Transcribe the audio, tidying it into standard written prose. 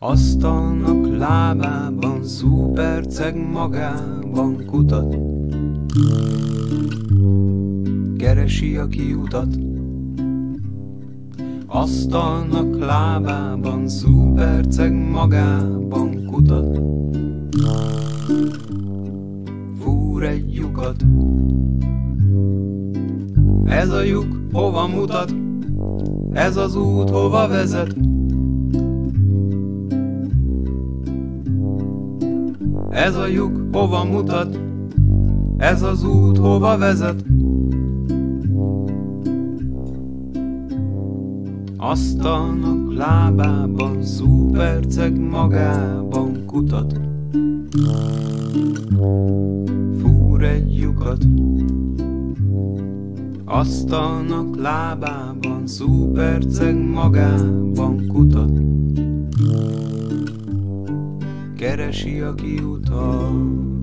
Asztalnak lábában, szúperceg magában kutat, keresi a kiutat. Asztalnak lábában, szúperceg magában kutat, fúr egy lyukat. Ez a lyuk hova mutat? Ez az út hova vezet? Ez a lyuk hova mutat? Ez az út hova vezet? Asztalnak lábában, szúperceg magában kutat, fúr egy lyukat. Asztalnak lábában, szúperceg magában kutat, keresi a kiutat.